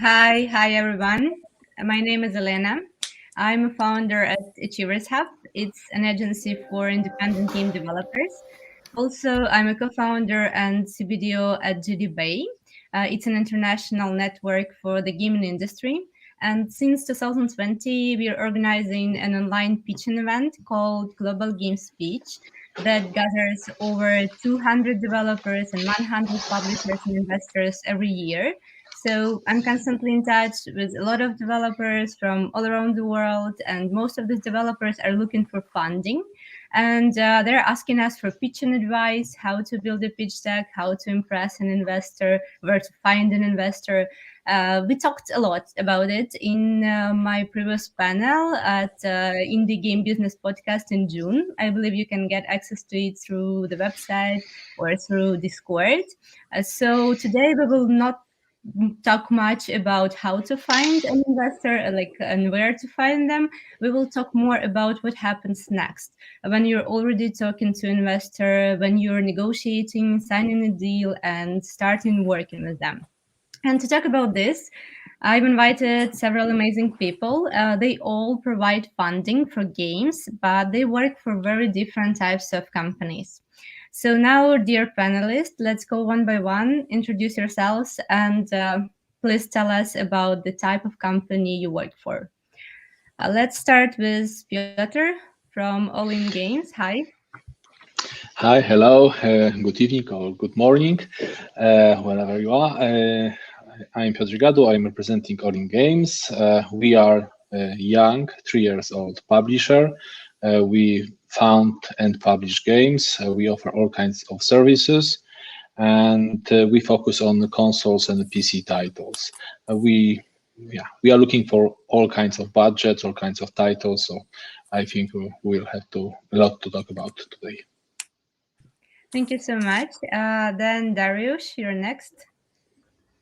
Hi everyone. My name is Elena. I'm a founder at Achievers Hub. It's an agency for independent game developers. Also, I'm a co-founder and CBDO at GD Bay. It's an international network for the gaming industry. And since 2020, we are organizing an online pitching event called Global Games Pitch that gathers over 200 developers and 100 publishers and investors every year. So I'm constantly in touch with a lot of developers from all around the world, and most of these developers are looking for funding. And they're asking us for pitching advice, how to build a pitch deck, how to impress an investor, where to find an investor. We talked a lot about it in my previous panel at Indie Game Business Podcast in June. I believe you can get access to it through the website or through Discord. So today we will not talk much about how to find an investor, and where to find them. We will talk more about what happens next when you're already talking to investor, when you're negotiating, signing a deal, and starting working with them. And to talk about this, I've invited several amazing people. They all provide funding for games, but they work for very different types of companies. So now, dear panelists, let's go one by one, introduce yourselves, and please tell us about the type of company you work for. Let's start with Piotr from All In Games. Hi. Hi, hello, good evening or good morning, wherever you are. I'm Piotr Gadu, I'm representing All In Games. We are a young, 3 years old publisher. We found and publish games. We offer all kinds of services, and we focus on the consoles and the PC titles. We are looking for all kinds of budgets, all kinds of titles. So I think we'll have a lot to talk about today. Thank you so much. Then Dariusz, you're next.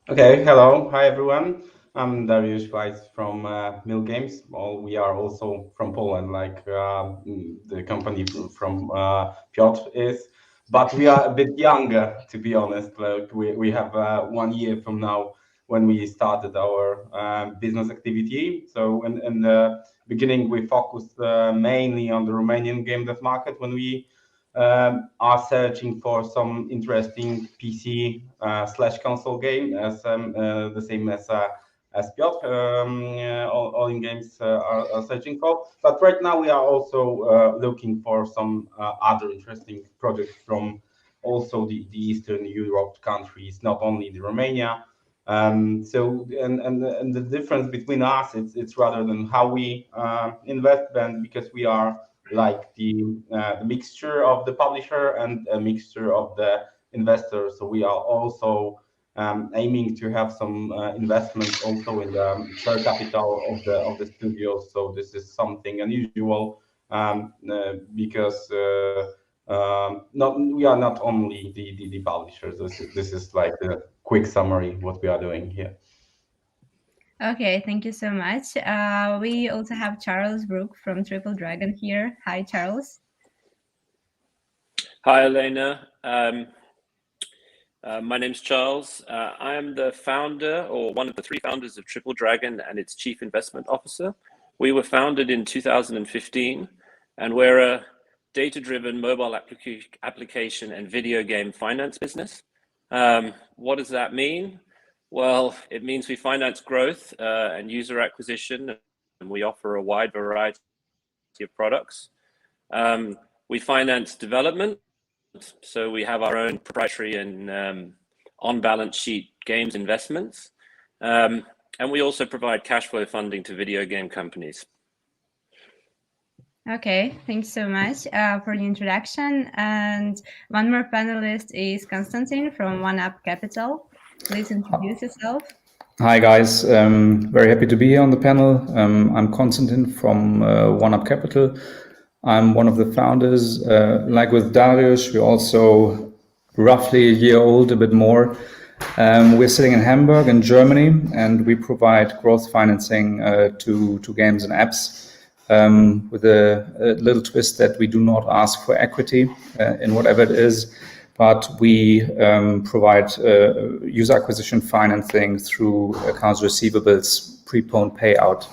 Okay, hello, hi everyone. I'm Dariusz Weiss from Mill Games. Well, we are also from Poland, like the company from Piotr is, but we are a bit younger, to be honest. Like we have 1 year from now when we started our business activity. So in the beginning, we focused mainly on the Romanian game dev market when we are searching for some interesting PC slash console game, as the same as Piotr, all in games are searching for. But right now we are also looking for some other interesting projects from also the Eastern Europe countries, not only the Romania. So and the difference between us, it's rather than how we invest then, because we are like the mixture of the publisher and a mixture of the investor. So we are also aiming to have some investment also in the share capital of the studio. So this is something unusual because we are not only the publishers. This is like the quick summary what we are doing here. Okay, thank you so much. We also have Charles Brook from Triple Dragon here. Hi, Charles. Hi, Elena. My name's Charles. I am the founder, or one of the 3 founders of Triple Dragon and its chief investment officer. We were founded in 2015, and we're a data-driven mobile application and video game finance business. What does that mean? Well, it means we finance growth and user acquisition, and we offer a wide variety of products. We finance development, so we have our own proprietary and on-balance sheet games investments. And we also provide cash flow funding to video game companies. Okay, thanks so much for the introduction. And one more panelist is Konstantin from One Up Capital. Please introduce yourself. Hi guys, very happy to be here on the panel. I'm Konstantin from One Up Capital. I'm one of the founders. Like with Dariusz, we're also roughly a year old, a bit more. We're sitting in Hamburg in Germany, and we provide growth financing to games and apps with a little twist that we do not ask for equity in whatever it is. but we provide user acquisition financing through accounts receivables, preponed payout.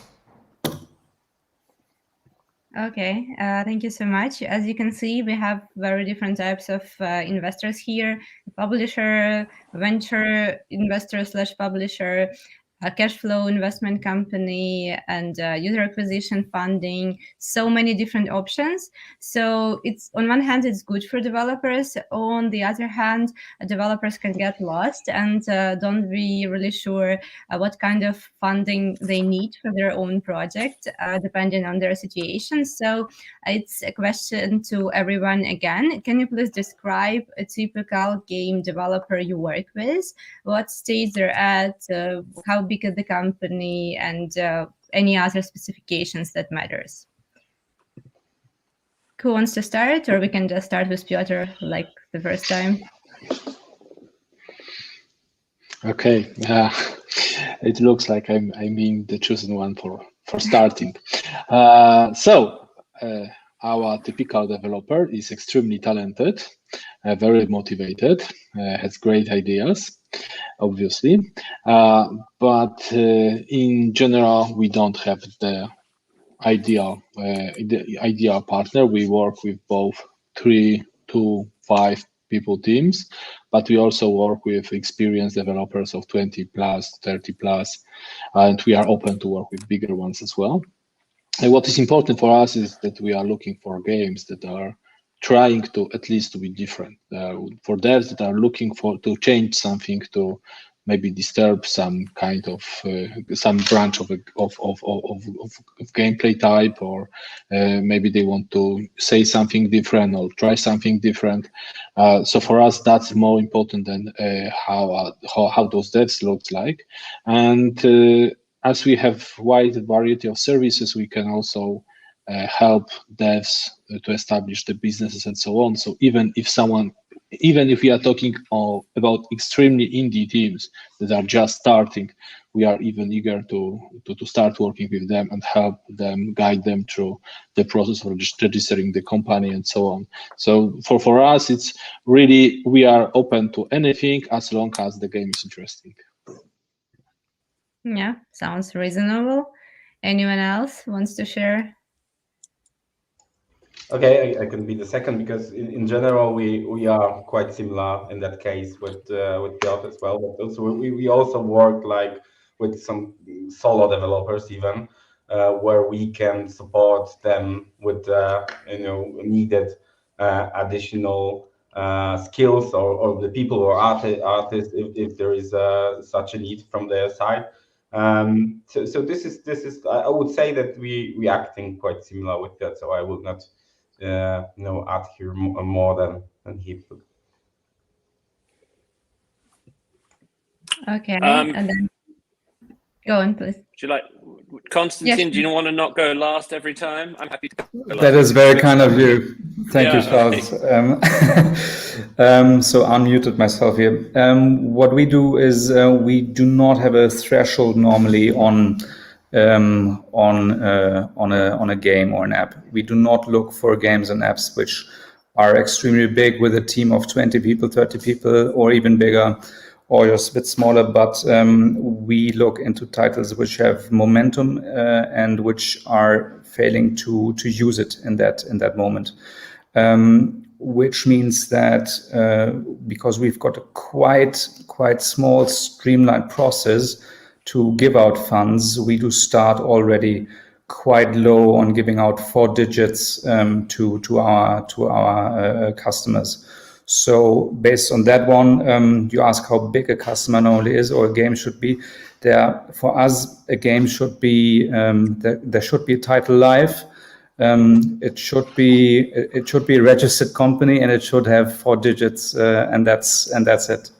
Okay, thank you so much. As you can see, we have very different types of investors here: publisher, venture investor slash publisher, a cash flow investment company, and user acquisition funding. So many different options. So it's, on one hand, it's good for developers. On the other hand, developers can get lost and don't be really sure what kind of funding they need for their own project, depending on their situation. So it's a question to everyone again. Can you please describe a typical game developer you work with? What stage they're at, how big is the company, and any other specifications that matters? Who wants to start, or we can just start with Piotr like the first time? Okay, it looks like I'm being the chosen one for starting. Our typical developer is extremely talented, very motivated, has great ideas, obviously, but in general, we don't have the ideal partner. We work with both 3 to 5 people teams, but we also work with experienced developers of 20 plus, 30 plus, and we are open to work with bigger ones as well. And what is important for us is that we are looking for games that are trying to at least to be different. For devs that are looking to change something, to maybe disturb some kind of some branch of gameplay type, or maybe they want to say something different or try something different. So for us, that's more important than how those devs look like. And as we have wide variety of services, we can also help devs to establish the businesses and so on. So even if we are talking about extremely indie teams that are just starting, we are even eager to start working with them and help them, guide them through the process of registering the company and so on. So for us, it's really, we are open to anything as long as the game is interesting. Yeah, sounds reasonable. Anyone else wants to share? Okay, I can be the second, because in general we are quite similar in that case with Piotr as well. But also we also work like with some solo developers even, where we can support them with needed additional skills, or the people or artists if there is such a need from their side. So this is I would say that we acting quite similar with that. So I would not add here more than he would. Okay, and then go on, please. Would you like, Konstantin, Yes. do you want to not go last every time? I'm happy to go last. That is very kind of you. Thank you, Charles. So unmuted myself here. What we do is we do not have a threshold normally on a game or an app. We do not look for games and apps which are extremely big with a team of 20 people, 30 people, or even bigger, or just a bit smaller, but we look into titles which have momentum and which are failing to use it in that moment. Which means that because we've got a quite small streamlined process to give out funds, we do start already quite low on giving out 4 digits to our customers. So based on that one, you ask how big a customer normally is or a game should be. For us, a game should be there should be a title live. It should be a registered company, and it should have 4 digits, and that's it.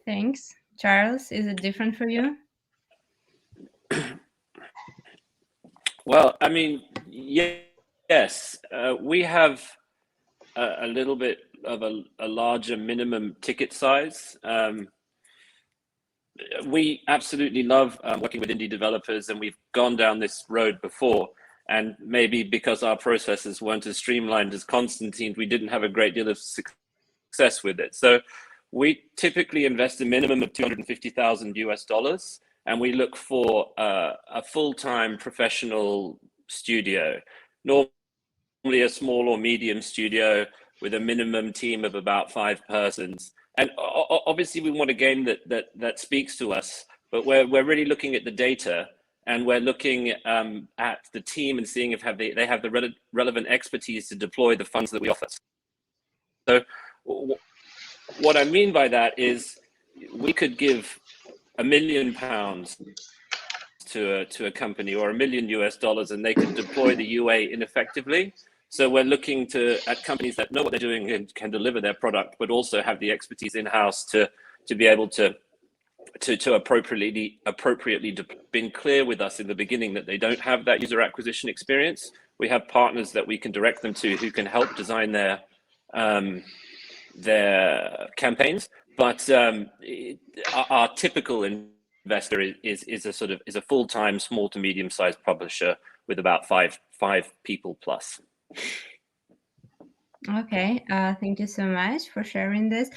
Thanks. Charles, is it different for you? Well, I mean, yes, we have a little bit of a larger minimum ticket size. We absolutely love working with indie developers, and we've gone down this road before. And maybe because our processes weren't as streamlined as Konstantin, we didn't have a great deal of success success with it. So we typically invest a minimum of $250,000, and we look for a full-time professional studio, normally a small or medium studio with a minimum team of about 5 persons. And obviously we want a game that speaks to us, but we're really looking at the data, and we're looking at the team and seeing if they have the relevant expertise to deploy the funds that we offer. So what I mean by that is we could give £1 million to a company, or $1 million and they could deploy the UA ineffectively. So we're looking at companies that know what they're doing and can deliver their product, but also have the expertise in-house to be able to appropriately been clear with us in the beginning that they don't have that user acquisition experience. We have partners that we can direct them to who can help design their campaigns, but our typical investor is a full-time small to medium-sized publisher with about five people plus. Okay, thank you so much for sharing this.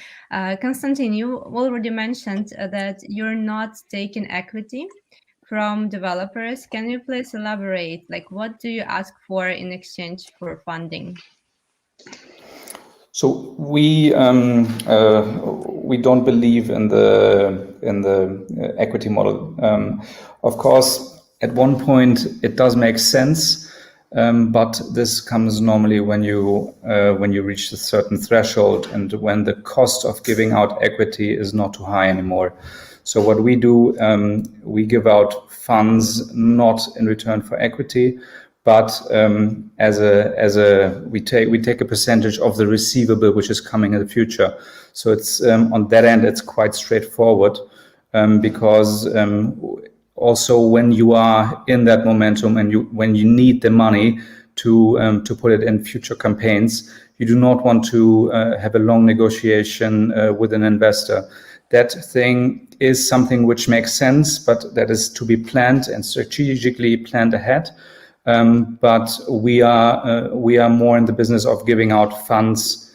Konstantin, you already mentioned that you're not taking equity from developers. Can you please elaborate? Like, what do you ask for in exchange for funding? So we don't believe in the equity model. Of course, at one point it does make sense. But this comes normally when you reach a certain threshold and when the cost of giving out equity is not too high anymore. So what we do, we give out funds not in return for equity, but we take a percentage of the receivable which is coming in the future. So it's on that end it's quite straightforward, because also when you are in that momentum and when you need the money to put it in future campaigns, you do not want to have a long negotiation with an investor. That thing is something which makes sense, but that is to be planned and strategically planned ahead. But we are more in the business of giving out funds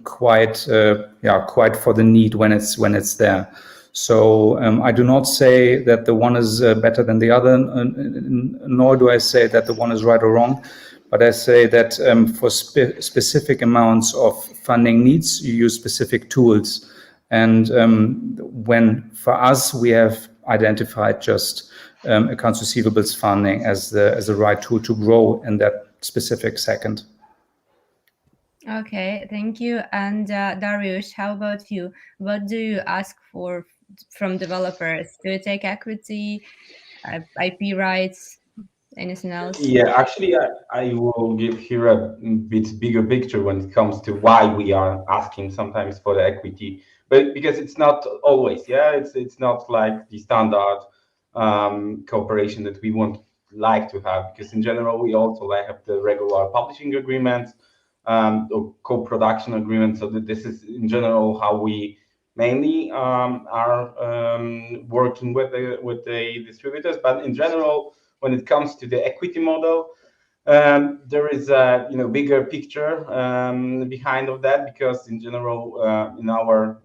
quite for the need when it's there. So I do not say that the one is better than the other, nor do I say that the one is right or wrong. But I say that for specific amounts of funding needs, you use specific tools. And when for us, we have identified just accounts receivables funding as the right tool to grow in that specific second. Okay, thank you. And Dariusz, how about you? What do you ask for from developers? Do you take equity, IP rights, anything else? Yeah, actually, I will give here a bit bigger picture when it comes to why we are asking sometimes for the equity, but because it's not always, it's not like the standard cooperation that we want like to have. Because in general, we also like have the regular publishing agreements or co-production agreements. So that this is in general how we mainly are working with the distributors. But in general, when it comes to the equity model, there is a bigger picture behind of that, because in general, in our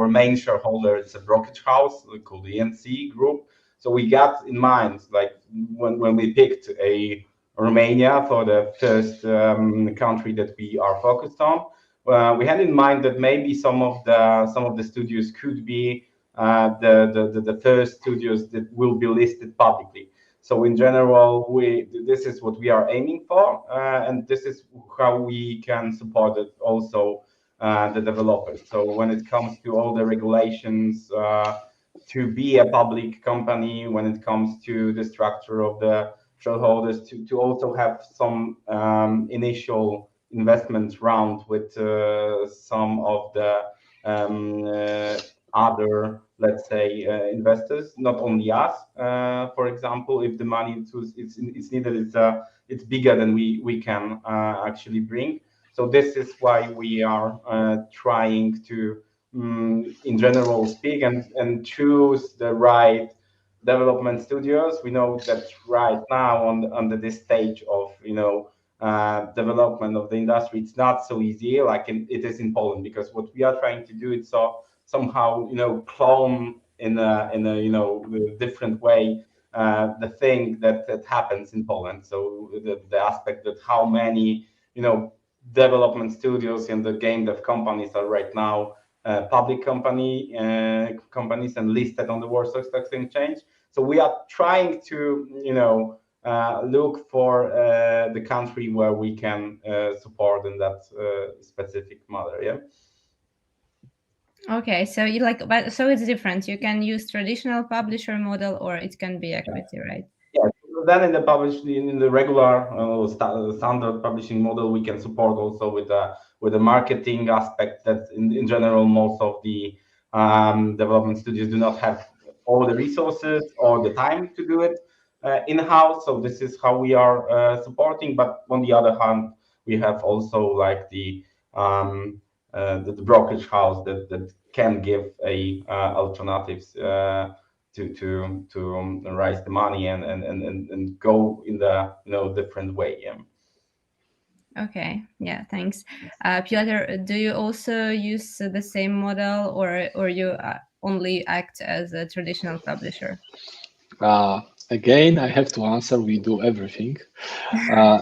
main shareholder is a brokerage house called the ENC Group. So we got in mind, like when we picked Romania for the first country that we are focused on, we had in mind that maybe some of the studios could be the first studios that will be listed publicly. So in general, this is what we are aiming for, and this is how we can support it also the developers. So when it comes to all the regulations to be a public company, when it comes to the structure of the shareholders, to also have some initial investment round with some of the other, let's say, investors, not only us. For example, if the money it's needed, it's bigger than we can actually bring. So this is why we are trying to, in general, speak and choose the right development studios. We know that right now on this stage of development of the industry, it's not so easy like it is in Poland, because what we are trying to do is somehow clone in a different way the thing that happens in Poland. So the aspect that how many development studios and the game dev companies are right now public companies and listed on the Warsaw Stock Exchange. So we are trying to look for the country where we can support in that specific matter. Yeah. Okay, so so it's different. You can use traditional publisher model, or it can be equity, right? Yeah. Then in the regular standard publishing model, we can support also with the marketing aspect. That in general, most of the development studios do not have all the resources or the time to do it in-house. So this is how we are supporting. But on the other hand, we have also like the brokerage house that can give alternatives to raise the money and go in the different way. Yeah. Okay, yeah, thanks. Piotr, do you also use the same model, or you only act as a traditional publisher? Again, I have to answer, we do everything.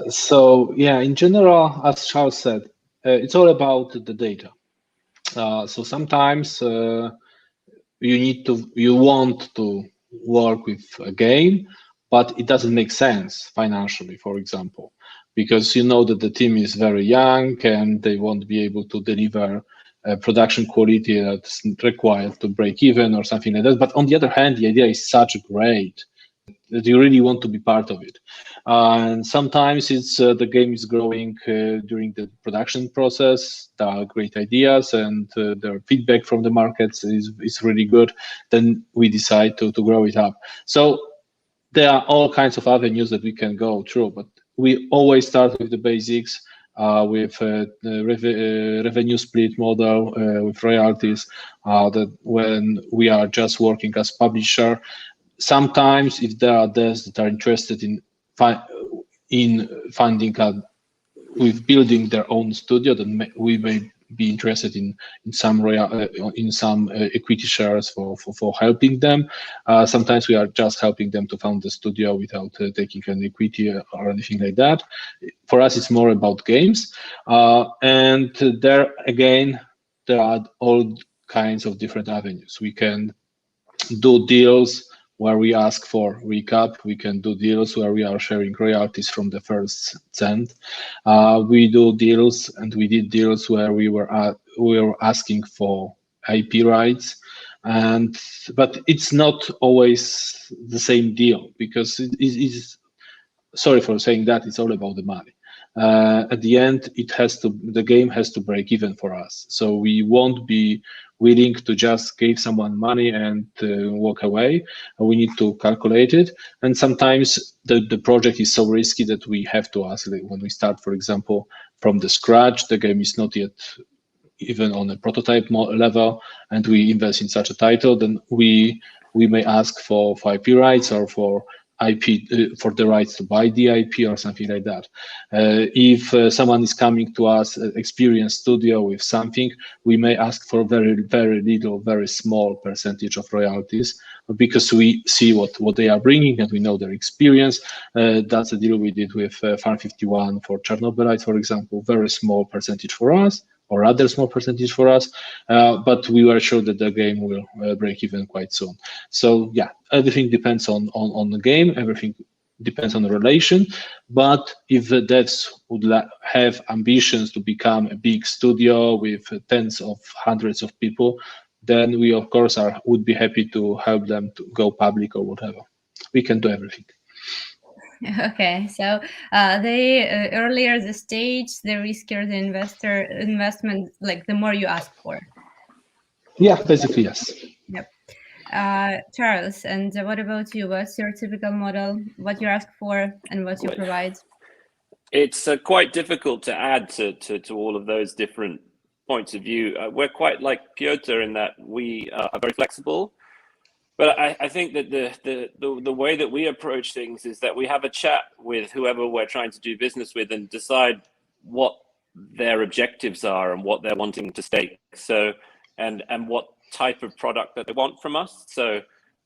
So yeah, in general, as Charles said, it's all about the data. So sometimes you want to work with a game, but it doesn't make sense financially, for example, because you know that the team is very young and they won't be able to deliver production quality that's required to break even or something like that. But on the other hand, the idea is such great that you really want to be part of it. And sometimes it's the game is growing during the production process. There are great ideas and the feedback from the markets is really good. Then we decide to grow it up. So there are all kinds of avenues that we can go through, but we always start with the basics. With the revenue split model, with royalties, that when we are just working as publisher, sometimes if there are devs that are interested in funding with building their own studio, then we may be interested in some equity shares for helping them. Sometimes we are just helping them to found the studio without taking an equity or anything like that. For us, it's more about games, and there again there are all kinds of different avenues. We can do deals where we ask for recap. We can do deals where we are sharing royalties from the first cent. We do deals, and we did deals where we were asking for IP rights, but it's not always the same deal, because it is. Sorry for saying that, it's all about the money. At the end, the game has to break even for us. So we won't be willing to just give someone money and walk away. We need to calculate it. And sometimes the project is so risky that we have to ask, like, when we start, for example, from the scratch, the game is not yet even on a prototype level, and we invest in such a title, then we may ask for IP rights or for IP for the rights to buy the IP or something like that. If someone is coming to us, experienced studio with something, we may ask for very, very little, very small percentage of royalties, because we see what they are bringing and we know their experience. That's a deal we did with Farm 51 for Chernobylite, for example, very small percentage for us, or rather small percentage for us, but we were sure that the game will break even quite soon. So yeah, everything depends on the game, everything depends on the relation, but if the devs would have ambitions to become a big studio with tens of hundreds of people, then we of course would be happy to help them to go public or whatever. We can do everything. Okay, so earlier the stage, the riskier the investment, like the more you ask for. Yeah, basically, yes. Yep. Charles, and what about you? What's your typical model? What you ask for and what you provide? It's quite difficult to add to all of those different points of view. We're quite like Piotr in that we are very flexible. But I think that the way that we approach things is that we have a chat with whoever we're trying to do business with and decide what their objectives are and what they're wanting to stake. So, and what type of product that they want from us. So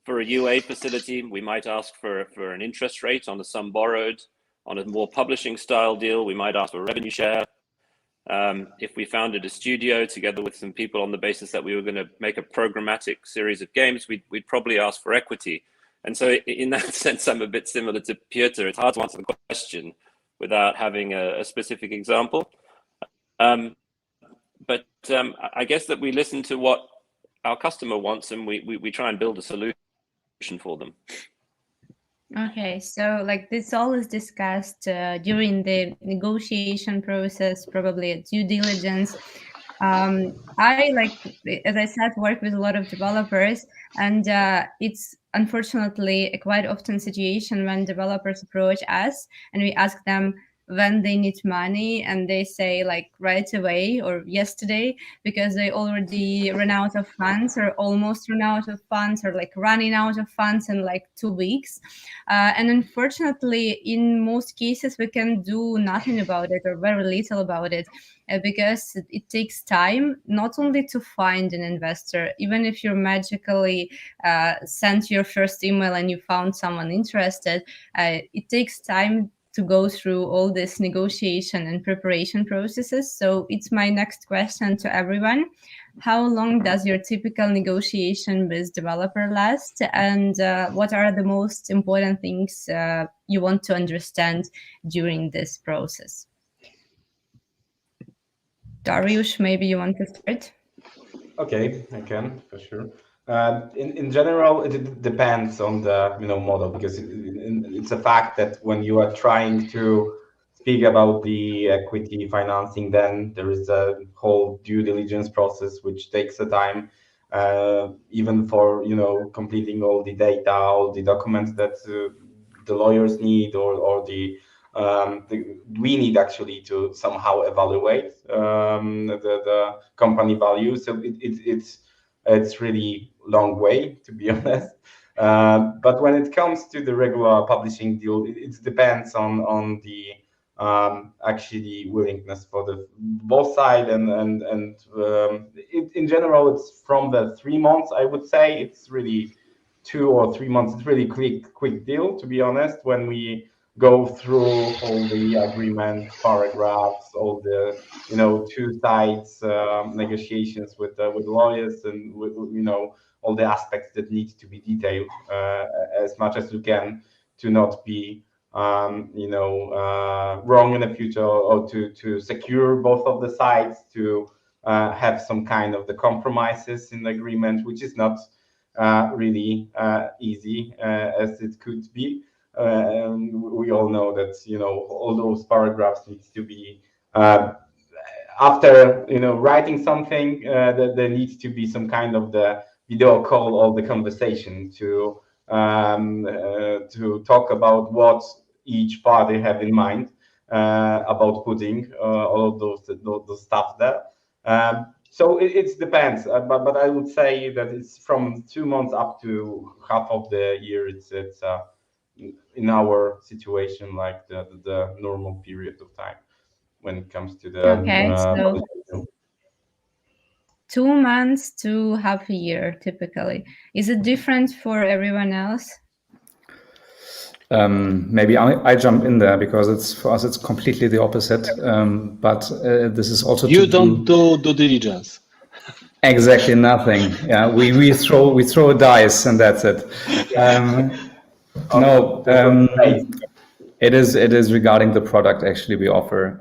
for a UA facility, we might ask for an interest rate on a sum borrowed. On a more publishing style deal, we might ask for a revenue share. If we founded a studio together with some people on the basis that we were going to make a programmatic series of games, we'd probably ask for equity. And so in that sense, I'm a bit similar to Piotr. It's hard to answer the question without having a specific example. But I guess that we listen to what our customer wants and we try and build a solution for them. Okay, so like this all is discussed during the negotiation process, probably at due diligence. I, like, as I said, work with a lot of developers, and it's unfortunately a quite often situation when developers approach us and we ask them when they need money, and they say like right away or yesterday, because they already run out of funds or almost run out of funds or like running out of funds in like 2 weeks. And unfortunately, in most cases, we can do nothing about it or very little about it. Because it takes time not only to find an investor, even if you magically sent your first email and you found someone interested, it takes time to go through all this negotiation and preparation processes. So it's my next question to everyone. How long does your typical negotiation with developer last? And what are the most important things you want to understand during this process? Dariusz, maybe you want to start? Okay, I can, for sure. In general, it depends on the model, because it's a fact that when you are trying to speak about the equity financing, then there is a whole due diligence process which takes a time, even for completing all the data, all the documents that the lawyers need, or we need actually to somehow evaluate the company value. So it's really long way, to be honest. But when it comes to the regular publishing deal, it depends on the actually willingness for the both side, and in general it's from the 3 months. I would say it's really 2 or 3 months. It's really quick deal, to be honest, when we go through all the agreement paragraphs, all the two sides negotiations with lawyers, and with all the aspects that need to be detailed as much as you can, to not be wrong in the future, or to secure both of the sides, to have some kind of the compromises in the agreement, which is not really easy as it could be. We all know that all those paragraphs need to be after writing something, that there needs to be some kind of the video call or the conversation to talk about what each party have in mind about putting all of those stuff there. So it depends, but I would say that it's from 2 months up to half of the year. It's in our situation like the normal period of time when it comes to the so 2 months to half a year typically. Is it different for everyone else? Maybe I jump in there, because for us it's completely the opposite. But this is also you don't do due diligence. Exactly nothing. Yeah, we throw a dice and that's it. It is regarding the product actually we offer.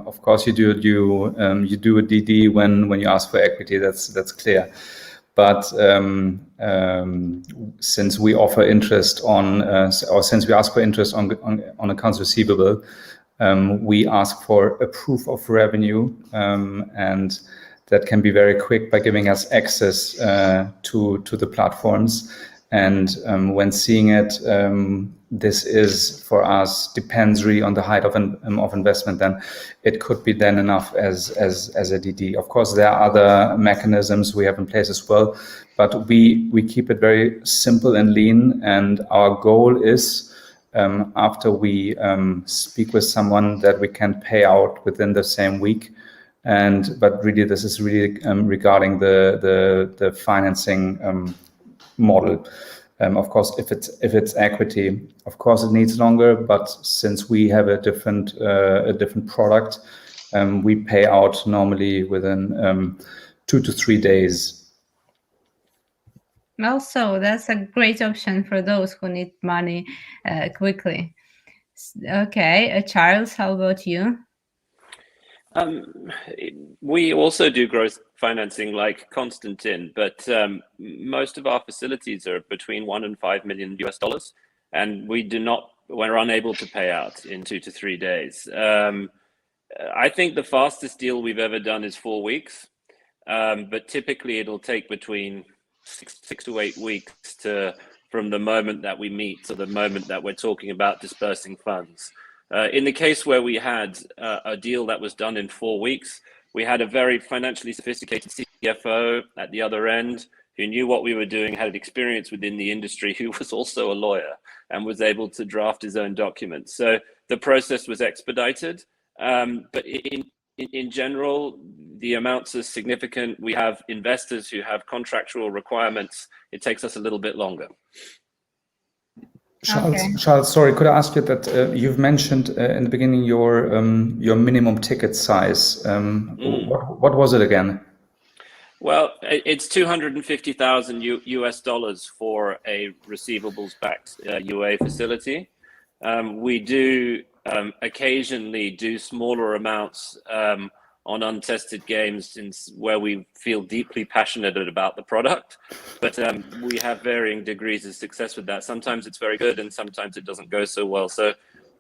Of course, you do a DD when you ask for equity. That's clear. But since we offer interest on, or since we ask for interest on accounts receivable, we ask for a proof of revenue, and that can be very quick by giving us access to the platforms. And when seeing it, this is for us depends really on the height of investment. Then it could be then enough as a DD. Of course, there are other mechanisms we have in place as well, but we keep it very simple and lean. And our goal is after we speak with someone that we can pay out within the same week. But really, this is really regarding the financing model. Of course, if it's equity, of course it needs longer. But since we have a different product, we pay out normally within 2 to 3 days. Also, that's a great option for those who need money quickly. Okay, Charles, how about you? We also do growth financing like Konstantin, but most of our facilities are between $1 and $5 million US, and we're unable to pay out in 2 to 3 days. I think the fastest deal we've ever done is 4 weeks, but typically it'll take between 6 to 8 weeks from the moment that we meet to the moment that we're talking about dispersing funds. In the case where we had a deal that was done in 4 weeks, we had a very financially sophisticated CFO at the other end who knew what we were doing, had experience within the industry, who was also a lawyer and was able to draft his own documents. So the process was expedited, but in general, the amounts are significant. We have investors who have contractual requirements. It takes us a little bit longer. Charles, sorry, could I ask you that you've mentioned in the beginning your minimum ticket size? What was it again? Well, it's $250,000 US for a receivables-backed UA facility. We do occasionally do smaller amounts on untested games where we feel deeply passionate about the product, but we have varying degrees of success with that. Sometimes it's very good and sometimes it doesn't go so well. So,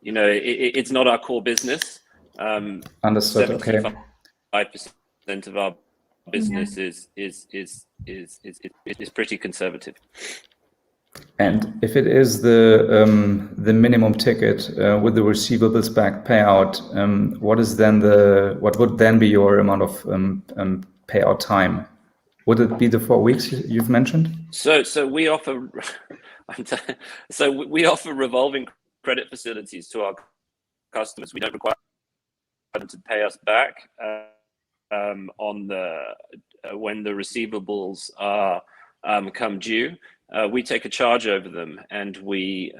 it's not our core business. Understood. 75% okay. of our business is pretty conservative. And if it is the minimum ticket with the receivables back payout, what would then be your amount of payout time? Would it be the 4 weeks you've mentioned? So we offer we offer revolving credit facilities to our customers. We don't require them to pay us back when the receivables are come due. We take a charge over them, and we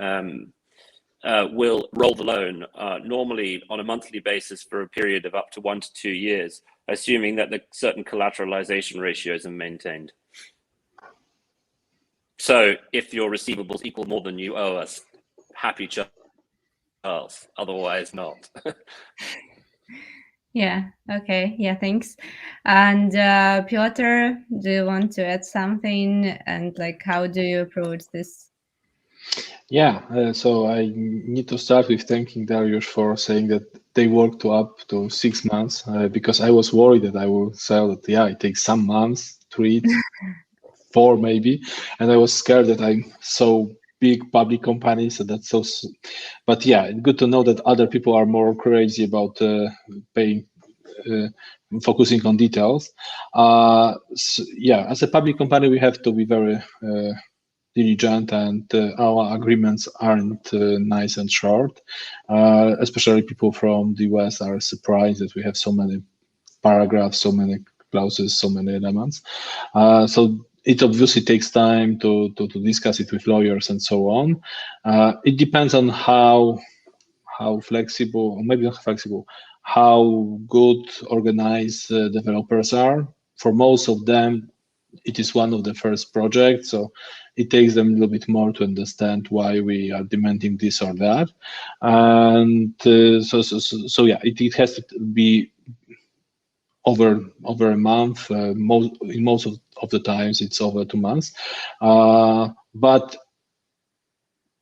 will roll the loan normally on a monthly basis for a period of up to 1 to 2 years, assuming that the certain collateralization ratios are maintained. So if your receivables equal more than you owe us, happy Charles, otherwise not. Yeah, okay, yeah, thanks. And Piotr, do you want to add something? And how do you approach this? Yeah, so I need to start with thanking Dariusz for saying that they worked up to 6 months, because I was worried that I will say that, it takes some months, 3, 4 maybe, and I was scared that I'm so big public companies, so that's so. But yeah, good to know that other people are more crazy about paying, focusing on details. So, yeah, as a public company, we have to be very diligent, and our agreements aren't nice and short. Especially people from the US are surprised that we have so many paragraphs, so many clauses, so many elements. So it obviously takes time to discuss it with lawyers and so on. It depends on how flexible, or maybe not flexible, how good organized developers are. For most of them, it is one of the first projects, so it takes them a little bit more to understand why we are demanding this or that. And so yeah, it has to be over a month. In most of the times, it's over 2 months. But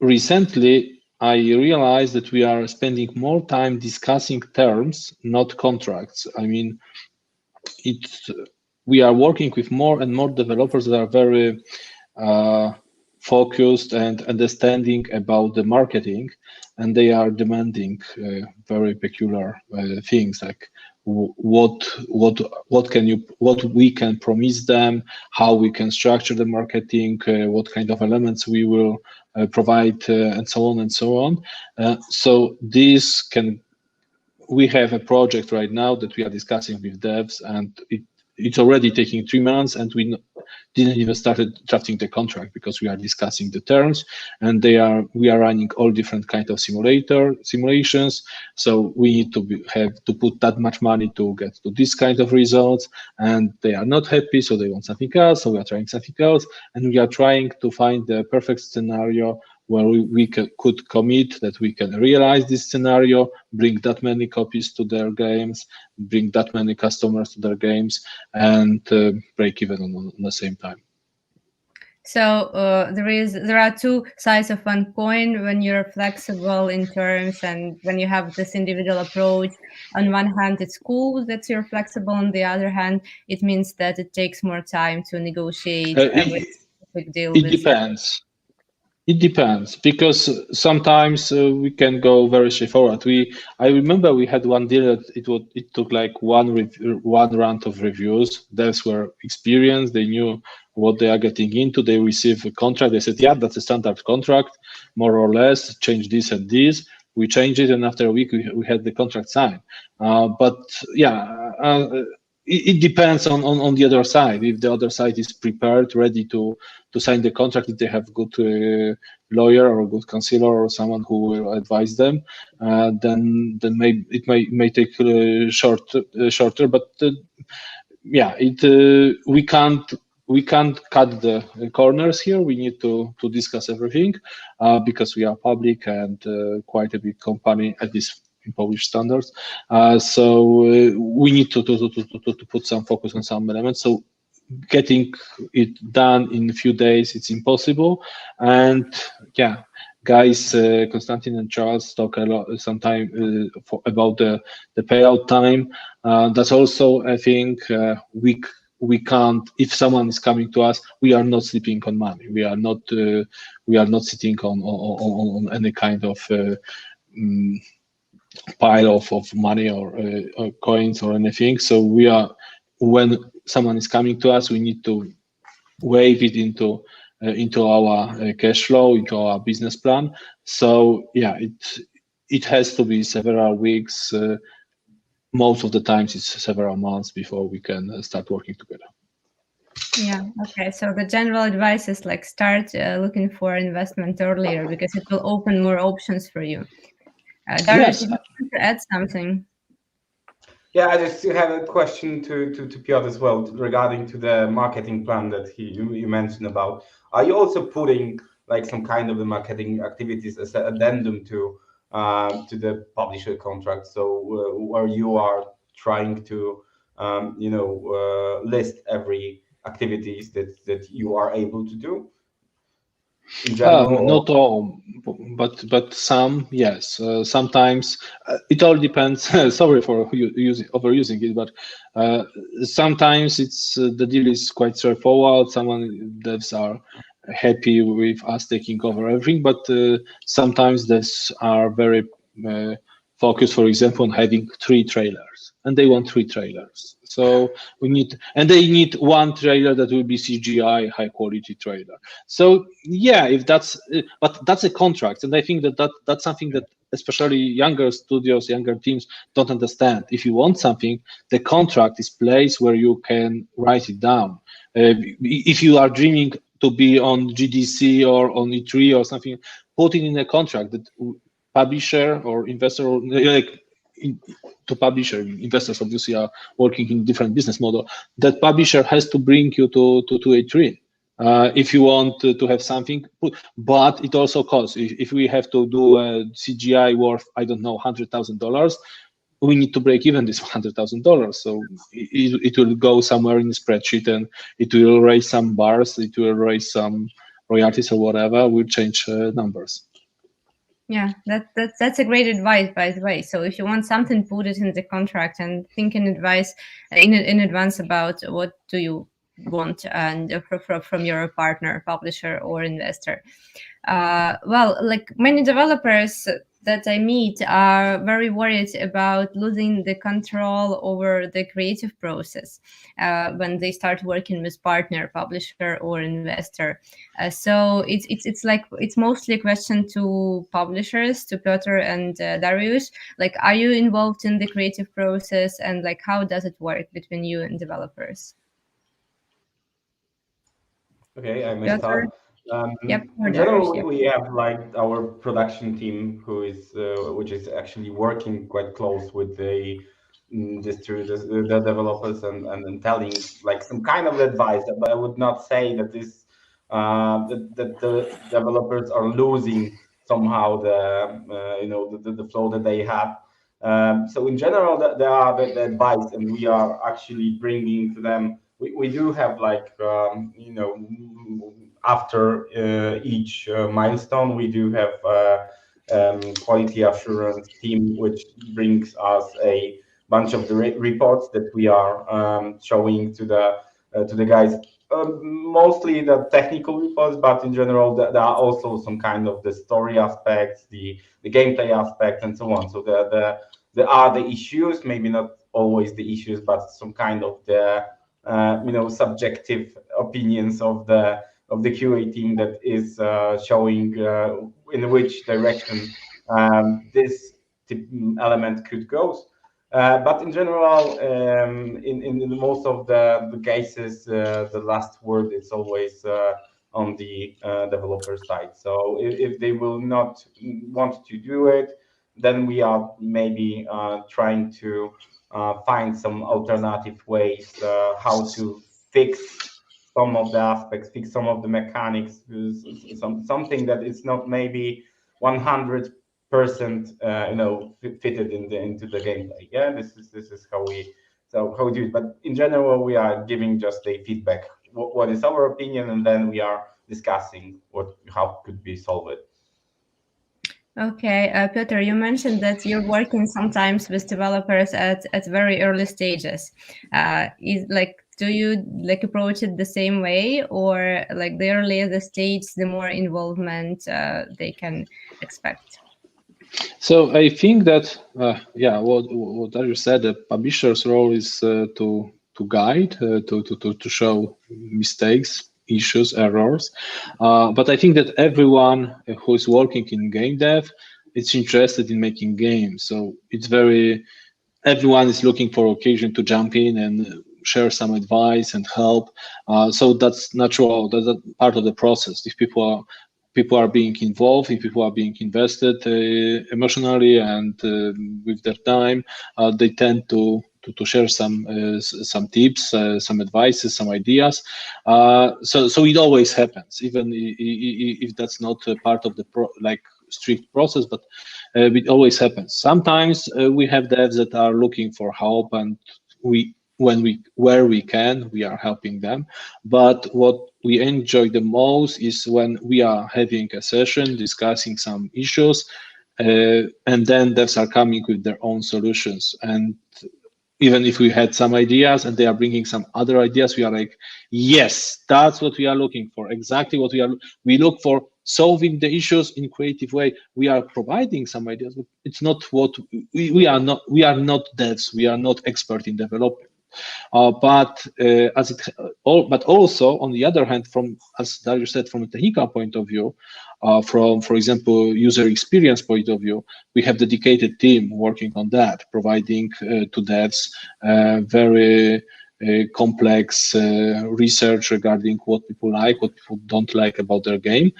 recently, I realized that we are spending more time discussing terms, not contracts. I mean, we are working with more and more developers that are very focused and understanding about the marketing, and they are demanding very peculiar things like what we can promise them, how we can structure the marketing, what kind of elements we will provide, and so on and so on. So this can. We have a project right now that we are discussing with devs, and it's already taking 3 months, and we didn't even started drafting the contract because we are discussing the terms, and we are running all different kind of simulations. So we need to have to put that much money to get to this kind of results, and they are not happy, so they want something else. So we are trying something else, and we are trying to find the perfect scenario where we could commit that we can realize this scenario, bring that many copies to their games, bring that many customers to their games, and break even on the same time. So there are two sides of one coin when you're flexible in terms and when you have this individual approach. On one hand, it's cool that you're flexible. On the other hand, it means that it takes more time to negotiate every specific deal. It depends. It depends, because sometimes we can go very straightforward. I remember we had one deal that it took like one round of reviews. Devs were experienced; they knew what they are getting into. They received a contract. They said, "Yeah, that's a standard contract, more or less. Change this and this." We changed it, and after a week, we had the contract signed. But yeah. It depends on the other side. If the other side is prepared, ready to sign the contract, if they have good lawyer or a good counselor or someone who will advise them, then it may take shorter. But yeah, we can't cut the corners here. We need to discuss everything because we are public and quite a big company, at least in Polish standards. So we need to put some focus on some elements. So getting it done in a few days, it's impossible. And yeah, guys, Konstantin and Charles talk a lot sometimes about the payout time. That's also, I think, we can't. If someone is coming to us, we are not sleeping on money. We are not sitting on any kind of pile of money or coins or anything. So when someone is coming to us, we need to wave it into our cash flow, into our business plan. So yeah, it has to be several weeks. Most of the times it's several months before we can start working together. Yeah. Okay. So the general advice is like start looking for investment earlier because it will open more options for you. Darius, you want to add something? Yeah, I just have a question to Piotr as well regarding to the marketing plan that you mentioned about. Are you also putting like some kind of the marketing activities as an addendum to the publisher contract? So where you are trying to list every activities that you are able to do in general? Not all, but some, yes. Sometimes it all depends. Sorry for overusing it, but sometimes it's the deal is quite straightforward. Someone devs are happy with us taking over everything, but sometimes devs are very focused, for example, on having 3 trailers, and they want 3 trailers. So they need one trailer that will be CGI, high quality trailer. So yeah, but that's a contract, and I think that's something that especially younger studios, younger teams don't understand. If you want something, the contract is place where you can write it down. If you are dreaming to be on GDC or on E3 or something, put it in a contract that publisher or investor, to publisher, investors obviously are working in different business model. That publisher has to bring you to E3 if you want to have something. But it also costs. If we have to do a CGI worth, I don't know, $100,000, we need to break even this $100,000. So it will go somewhere in the spreadsheet, and it will raise some bars, it will raise some royalties or whatever. We'll change numbers. Yeah, that's a great advice, by the way. So if you want something, put it in the contract and think in advance about what do you want and from your partner, publisher, or investor. Well, like many developers that I meet are very worried about losing the control over the creative process when they start working with partner, publisher, or investor. So it's mostly a question to publishers, to Piotr and Dariusz. Like, are you involved in the creative process, and like how does it work between you and developers? Okay, I may Piotr? start. Yep, or In general, Dariusz, yep. we have like our production team who is which is actually working quite close with the distributors, the developers, and telling like some kind of advice. But I would not say that this that the developers are losing somehow the the flow that they have. So in general, there are the advice, and we are actually bringing to them. We do have like after each milestone, we do have quality assurance team, which brings us a bunch of the reports that we are showing to the guys. Mostly the technical reports, but in general, there are also some kind of the story aspects, the gameplay aspects, and so on. So there are the issues, maybe not always the issues, but some kind of the subjective opinions of the QA team that is showing in which direction this element could go. But in general, in most of the cases, the last word is always on the developer side. So if they will not want to do it, then we are maybe trying to find some alternative ways how to fix some of the aspects, fix some of the mechanics, something that is not maybe 100% fitted into the gameplay. Yeah, this is how we do it. But in general, we are giving just a feedback. What is our opinion, and then we are discussing how could be solved. Okay, Piotr, you mentioned that you're working sometimes with developers at very early stages. Do you like approach it the same way, or like the earlier the stage, the more involvement they can expect? So I think that what Dariusz said, the publisher's role is to guide, to show mistakes, issues, errors. But I think that everyone who is working in game dev is interested in making games. So everyone is looking for occasion to jump in and share some advice and help. So that's natural. That's a part of the process. If people are being involved, if people are being invested emotionally and with their time, they tend to share some tips, some advices, some ideas. So it always happens, even if that's not a part of the strict process, but it always happens. Sometimes we have devs that are looking for help, and where we can, we are helping them. But what we enjoy the most is when we are having a session, discussing some issues, and then devs are coming with their own solutions. And even if we had some ideas and they are bringing some other ideas, we are like, yes, that's what we are looking for. Exactly what we look for, solving the issues in creative way. We are providing some ideas, but it's not what we are not devs. We are not expert in development. But also on the other hand, as Dariusz said, from a technical point of view, from, for example, user experience point of view, we have dedicated team working on that, providing to devs very complex research regarding what people like, what people don't like about their game.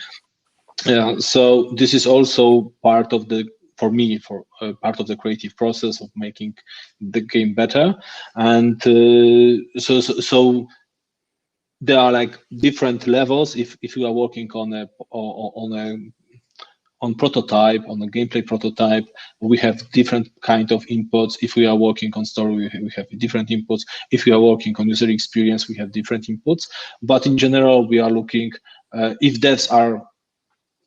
So this is also part of the part of the creative process of making the game better. And so there are like different levels. If you are working on prototype, on a gameplay prototype, we have different kind of inputs. If we are working on story, we have different inputs. If we are working on user experience, we have different inputs. But in general, we are looking, if devs are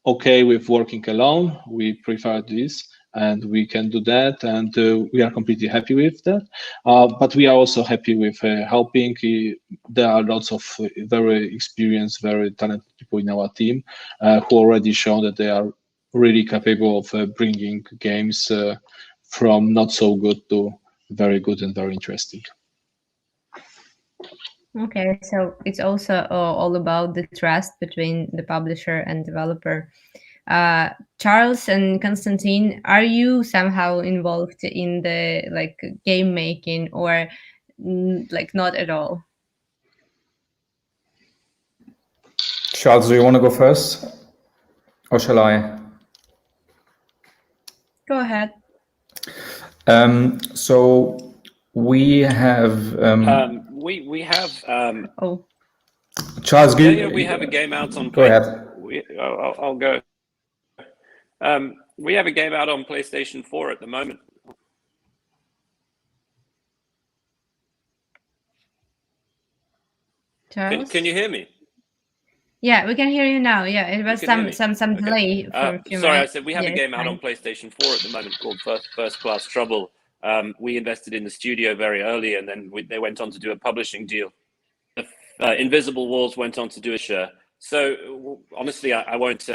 okay with working alone, we prefer this. and we can do that, and we are completely happy with that. But we are also happy with helping. There are lots of very experienced, very talented people in our team who already shown that they are really capable of bringing games from not so good to very good and very interesting. Okay, so it's also all about the trust between the publisher and developer. Charles and Constantine, are you somehow involved in the like game making, or like not at all? Charles, do you want to go first, or shall I? Go ahead. So we have. We have. Oh, Charles, we have a game out on. Go ahead. I'll go. We have a game out on PlayStation 4 at the moment. Charles, Can you hear me? Yeah, we can hear you now. Yeah, it was You some Okay. delay for a few Sorry, minutes. I said we have a game out on PlayStation 4 at the moment called First Class Trouble. We invested in the studio very early, and then they went on to do a publishing deal. Invisible Walls went on to do a share. So honestly, I won't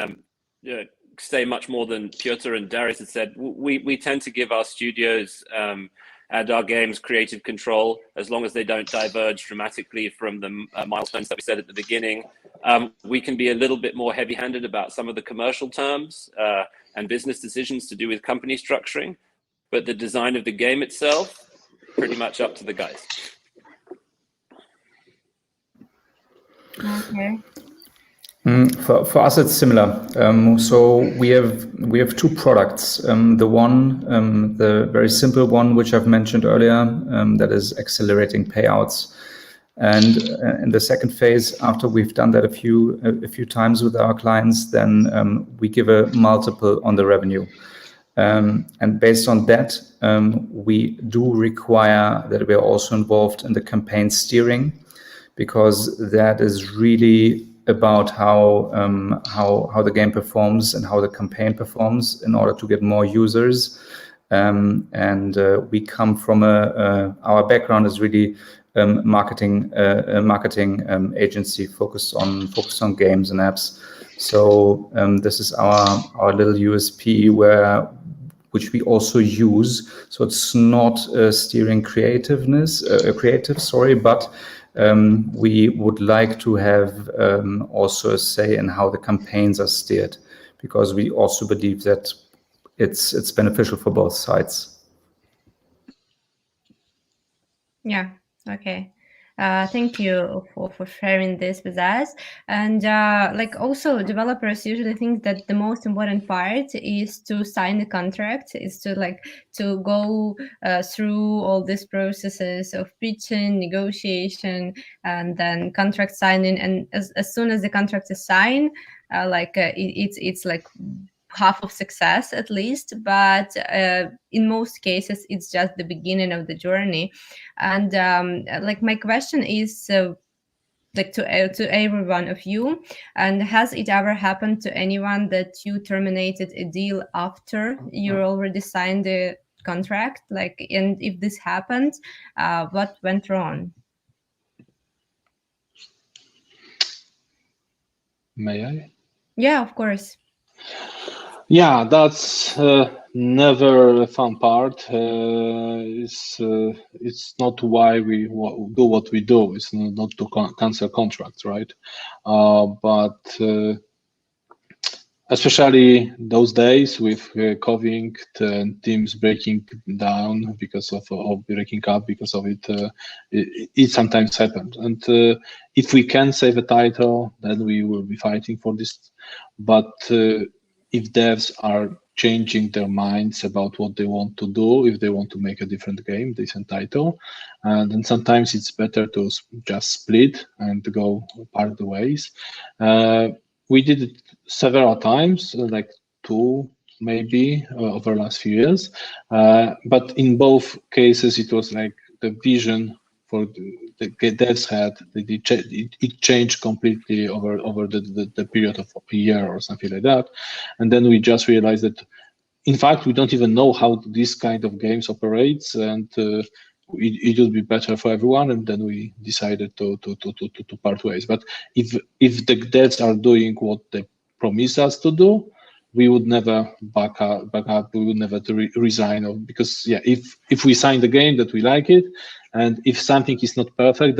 say much more than Piotr and Darius had said. We tend to give our studios and our games creative control as long as they don't diverge dramatically from the milestones that we said at the beginning. We can be a little bit more heavy-handed about some of the commercial terms and business decisions to do with company structuring, but the design of the game itself, pretty much up to the guys. Okay. For us, it's similar. So we have two products. The one, the very simple one, which I've mentioned earlier, that is accelerating payouts. And in the second phase, after we've done that a few times with our clients, then we give a multiple on the revenue. And based on that, we do require that we are also involved in the campaign steering, because that is really about how the game performs and how the campaign performs in order to get more users. And we come from our background is really marketing agency focused on games and apps. So this is our little USP which we also use. So it's not steering creative, but we would like to have also a say in how the campaigns are steered, because we also believe that it's beneficial for both sides. Yeah. Okay. Thank you for sharing this with us. And like also developers usually think that the most important part is to sign the contract, is to go through all these processes of pitching, negotiation, and then contract signing. And as soon as the contract is signed, it's like half of success at least, but in most cases it's just the beginning of the journey. And like my question is like to every one of you, and has it ever happened to anyone that you terminated a deal after you already signed the contract? Like, and if this happened, what went wrong? May I? Yeah, of course. Yeah, that's never a fun part. It's not why we do what we do. It's not to cancel contracts, right? But especially those days with COVID and teams breaking down because of breaking up because of it, it sometimes happens. And if we can save a title, then we will be fighting for this. But if devs are changing their minds about what they want to do, if they want to make a different game, different title, and then sometimes it's better to just split and go part the ways. We did it several times, like two maybe over the last few years, but in both cases it was like the vision for the devs had, it changed completely over the period of a year or something like that. And then we just realized that in fact, we don't even know how this kind of games operates, and it would be better for everyone. And then we decided to part ways. But if the devs are doing what they promise us to do, we would never back up. We would never resign, because yeah, if we sign the game that we like it, and if something is not perfect,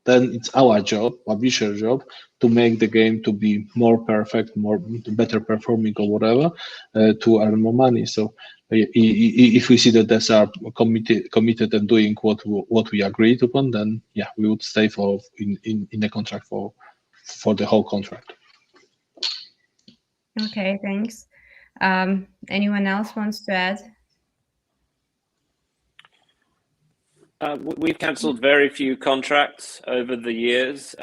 then it's our job, publisher job, to make the game to be more perfect, better performing or whatever, to earn more money. So if we see that devs are committed and doing what we agreed upon, then yeah, we would stay in the contract for the whole contract. Okay, thanks. Anyone else wants to add? We've cancelled very few contracts over the years.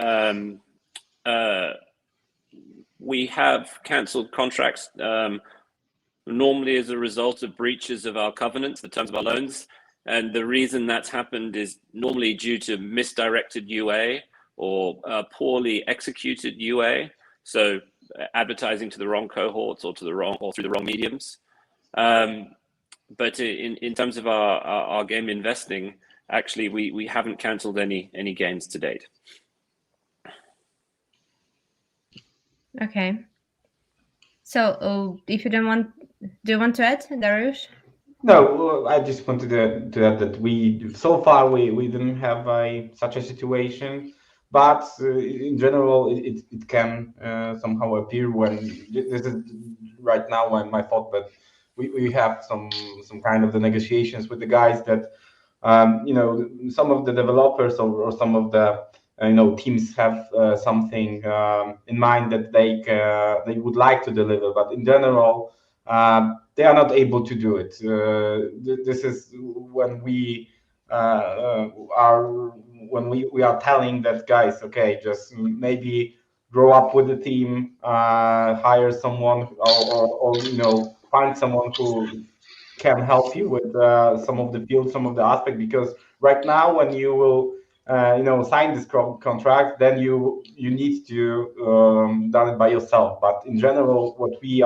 We have cancelled contracts normally as a result of breaches of our covenants, the terms of our loans. And the reason that's happened is normally due to misdirected UA or poorly executed UA. So advertising to the wrong cohorts or through the wrong mediums. But in terms of our game investing, actually, we haven't cancelled any games to date. Okay. So if you don't want, do you want to add, Dariusz? No, I just wanted to add that so far we didn't have such a situation, but in general it can somehow appear when this is right now my thought that we have some kind of the negotiations with the guys that some of the developers or some of the teams have something in mind that they would like to deliver, but in general they are not able to do it. This is when we are telling that guys, okay, just maybe grow up with the team, hire someone, or find someone who can help you with some of the fields, some of the aspects. Because right now, when you will sign this contract, then you need to done it by yourself. But in general, what we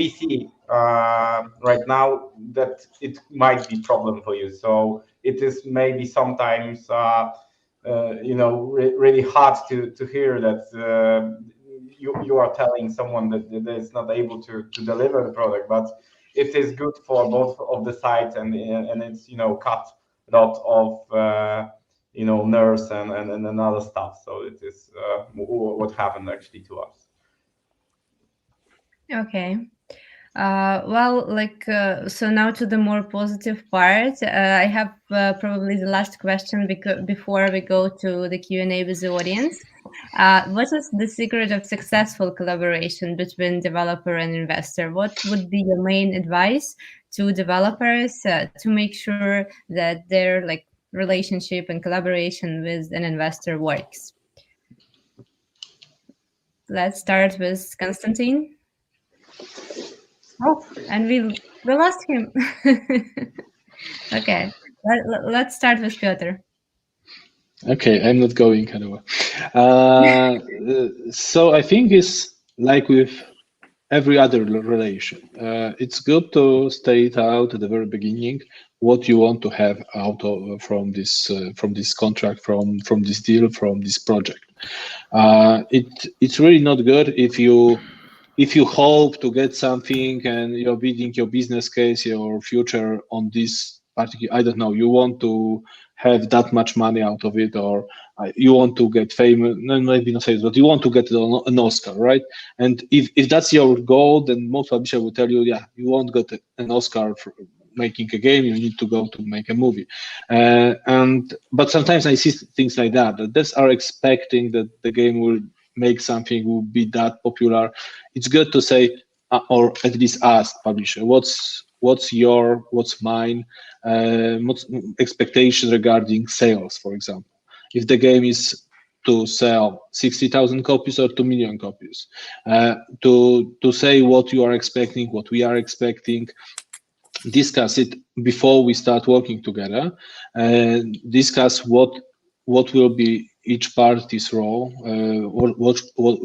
see right now, that it might be problem for you. So it is maybe sometimes really hard to hear that you are telling someone that is not able to deliver the product, but it is good for both of the sides, and it's cut a lot of nerves and other stuff. So it is what happened actually to us. Okay. Well, so now to the more positive part. I have probably the last question before we go to the Q&A with the audience. What is the secret of successful collaboration between developer and investor? What would be your main advice to developers to make sure that their relationship and collaboration with an investor works? Let's start with Konstantin. Oh, and we lost him. Okay, let's start with Piotr. Okay, I'm not going anywhere. So I think it's like with every other relation. It's good to state out at the very beginning what you want to have out of from this contract, from this deal, from this project. It's really not good if you hope to get something and you're building your business case, your future on this particular, I don't know, you want to have that much money out of it, or you want to get famous, no, maybe not famous, but you want to get an Oscar, right? And if that's your goal, then most publishers will tell you, yeah, you won't get an Oscar for making a game, you need to go to make a movie. But sometimes I see things like that devs are expecting that the game will make something, will be that popular. It's good to say, or at least ask publisher, what's mine, what's expectation regarding sales, for example. If the game is to sell 60,000 copies or 2 million copies, to say what you are expecting, what we are expecting, discuss it before we start working together, and discuss what will be each party's role, what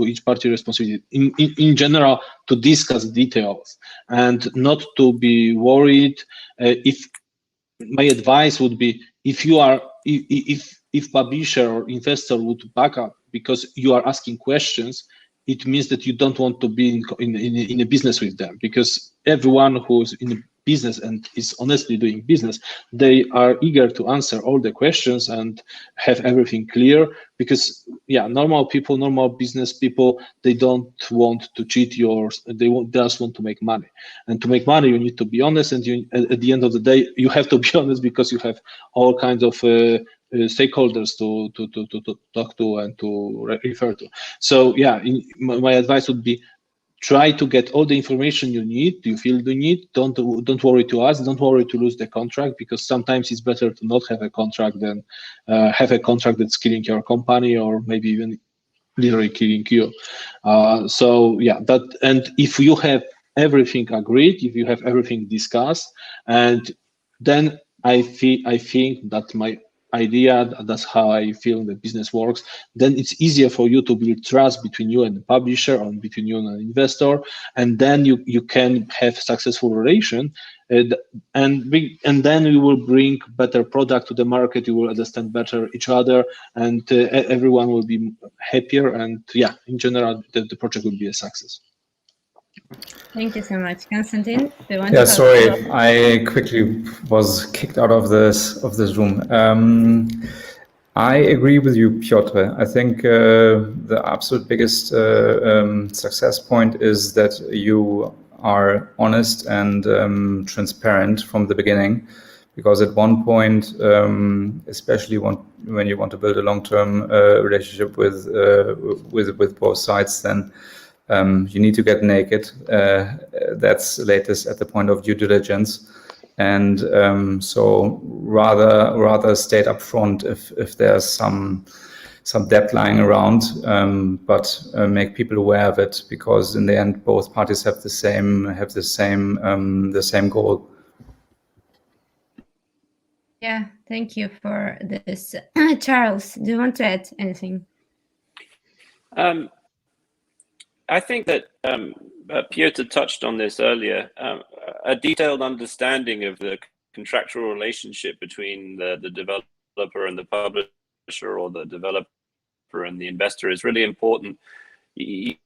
each party responsibility in general, to discuss details and not to be worried. If my advice would be, if publisher or investor would back up because you are asking questions, it means that you don't want to be in a business with them, because everyone who's in a business and is honestly doing business, they are eager to answer all the questions and have everything clear, because normal people, normal business people, they don't want to cheat they just want to make money. And to make money, you need to be honest, and at the end of the day, you have to be honest, because you have all kinds of stakeholders to talk to and to refer to. So my advice would be, try to get all the information you need, you feel you need. Don't worry to ask, don't worry to lose the contract, because sometimes it's better to not have a contract than have a contract that's killing your company, or maybe even literally killing you. And if you have everything agreed, if you have everything discussed, and then I think that my idea, that's how I feel the business works, then it's easier for you to build trust between you and the publisher, or between you and an investor, and then you can have successful relation, and then you will bring better product to the market, you will understand better each other, and everyone will be happier, and in general the project will be a success. Thank you so much. Konstantin, do you want Yeah, to sorry, I quickly was kicked out of this room. I agree with you, Piotr. I think the absolute biggest success point is that you are honest and transparent from the beginning, because at one point, especially when you want to build a long-term relationship with both sides, then you need to get naked. That's latest at the point of due diligence. And so rather state up front if there's some debt lying around, but make people aware of it, because in the end both parties have the same goal. Yeah, thank you for this. Charles, do you want to add anything? I think that Piotr touched on this earlier. A detailed understanding of the contractual relationship between the developer and the publisher, or the developer and the investor, is really important. They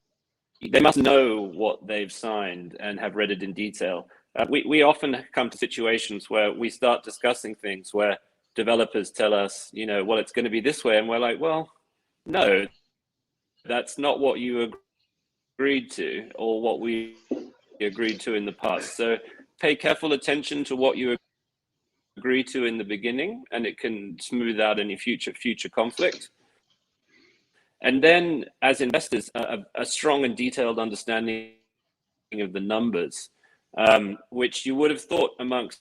must know what they've signed and have read it in detail. We often come to situations where we start discussing things where developers tell us, well, it's going to be this way, and we're like, well, no, that's not what you agreed to, or what we agreed to in the past. So pay careful attention to what you agree to in the beginning, and it can smooth out any future conflict. And then, as investors, a strong and detailed understanding of the numbers, which you would have thought amongst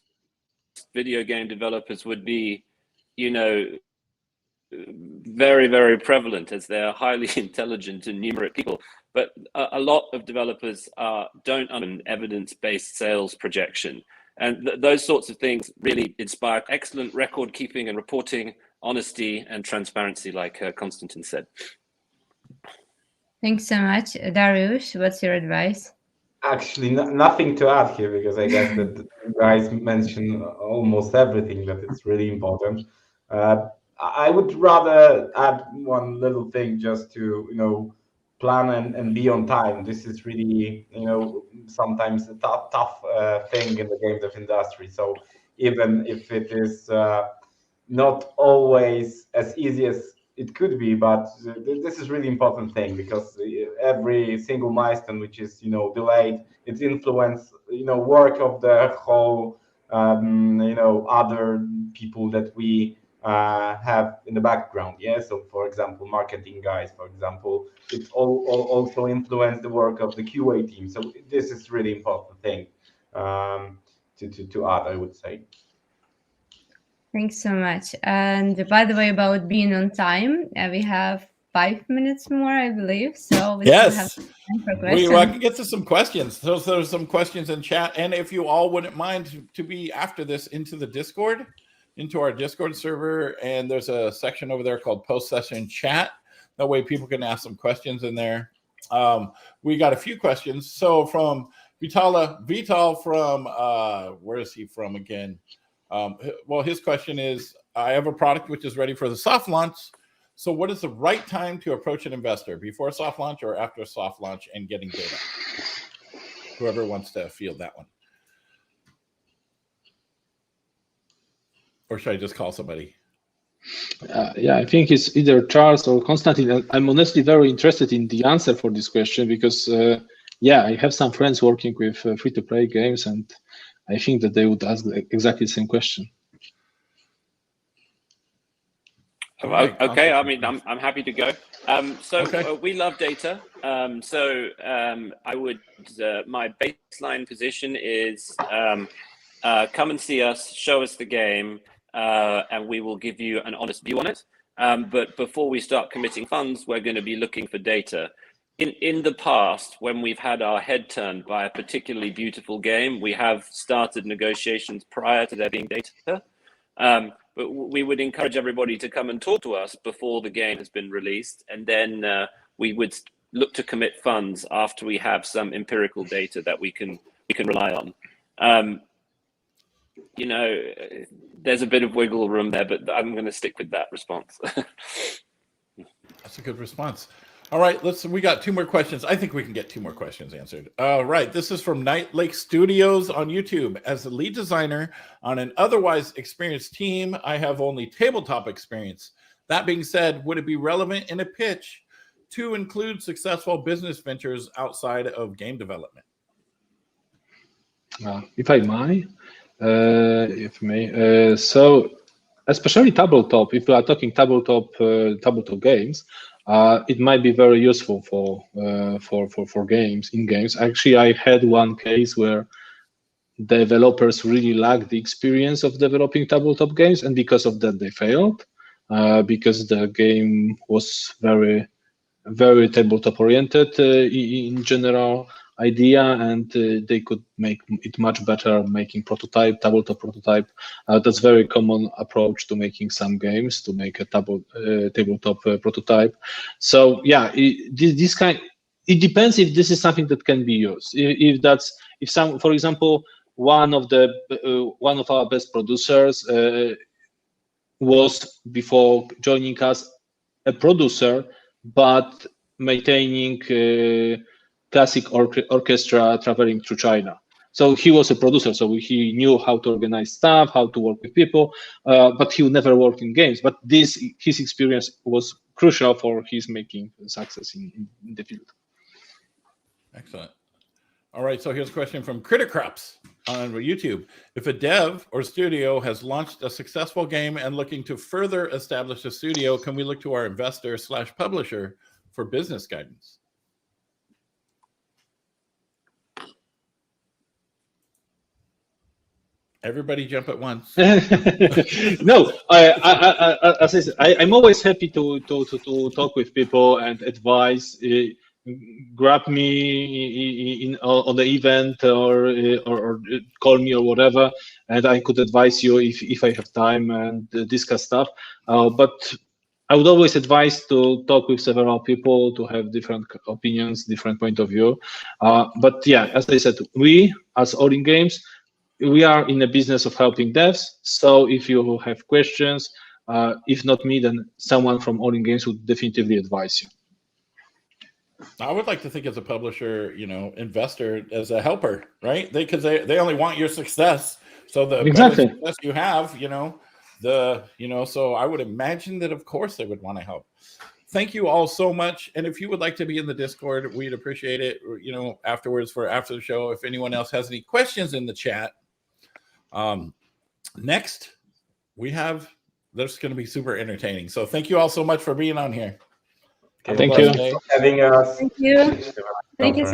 video game developers would be, very, very prevalent, as they're highly intelligent and numerate people. But a lot of developers don't understand evidence-based sales projection. And those sorts of things really inspire excellent record keeping and reporting, honesty and transparency, like Konstantin said. Thanks so much. Dariusz, what's your advice? Actually, nothing to add here, because I guess that you guys mentioned almost everything that is really important. I would rather add one little thing, just to plan and be on time. This is really sometimes a tough thing in the game dev industry. So even if it is not always as easy as it could be, but this is really important thing, because every single milestone which is delayed, it influence work of the whole other people that we have in the background. So for example, marketing guys, for example, it also influence the work of the QA team. So this is really important thing to add, I would say. Thanks so much. And by the way, about being on time, we have 5 minutes more, I believe. So we still have time for questions. I can get to some questions. So there's some questions in chat. And if you all wouldn't mind to be after this into the Discord, into our Discord server, and there's a section over there called post-session chat. That way people can ask some questions in there. We got a few questions. So from Vital from, where is he from again? Well, his question is, I have a product which is ready for the soft launch. So what is the right time to approach an investor, before soft launch or after soft launch, and getting data? Whoever wants to field that one. Or should I just call somebody? Yeah, I think it's either Charles or Konstantin. I'm honestly very interested in the answer for this question because, yeah, I have some friends working with free-to-play games, and I think that they would ask exactly the same question. Okay, I mean, I'm happy to go. We love data. I would, my baseline position is come and see us, show us the game, and we will give you an honest view on it. But before we start committing funds, we're going to be looking for data. In the past, when we've had our head turned by a particularly beautiful game, we have started negotiations prior to there being data. But we would encourage everybody to come and talk to us before the game has been released, and then we would look to commit funds after we have some empirical data that we can rely on. You know, there's a bit of wiggle room there, but I'm going to stick with that response. That's a good response. All right, we got 2 more questions. I think we can get 2 more questions answered. All right, this is from Night Lake Studios on YouTube. As the lead designer on an otherwise experienced team, I have only tabletop experience. That being said, would it be relevant in a pitch to include successful business ventures outside of game development? If I may, so especially tabletop, if we are talking tabletop games, it might be very useful for games. Actually, I had one case where developers really lacked the experience of developing tabletop games, and because of that they failed, because the game was very tabletop oriented in general idea, and they could make it much better making tabletop prototype. That's very common approach to making some games, to make a tabletop prototype. So yeah, it depends if this is something that can be used. For example, one of our best producers was, before joining us, a producer, but maintaining classic orchestra traveling through China. So he was a producer, so he knew how to organize stuff, how to work with people, but he never worked in games. But his experience was crucial for his making success in the field. Excellent. All right, so here's a question from Critter Crops on YouTube. If a dev or studio has launched a successful game and looking to further establish a studio, can we look to our investor/publisher for business guidance? Everybody jump at once. No, as I said, I'm always happy to talk with people and advise. Grab me on the event or call me or whatever, and I could advise you if I have time and discuss stuff. But I would always advise to talk with several people to have different opinions, different point of view. But yeah, as I said, we as All In Games, we are in the business of helping devs. So if you have questions, if not me, then someone from All In Games would definitively advise you. I would like to think as a publisher, investor, as a helper, right? Because they only want your success. So the better success you have, so I would imagine that of course they would want to help. Thank you all so much. And if you would like to be in the Discord, we'd appreciate it, afterwards for after the show. If anyone else has any questions in the chat. Next, that's going to be super entertaining. So thank you all so much for being on here. Thank you. Having us. Thank you. Thank you so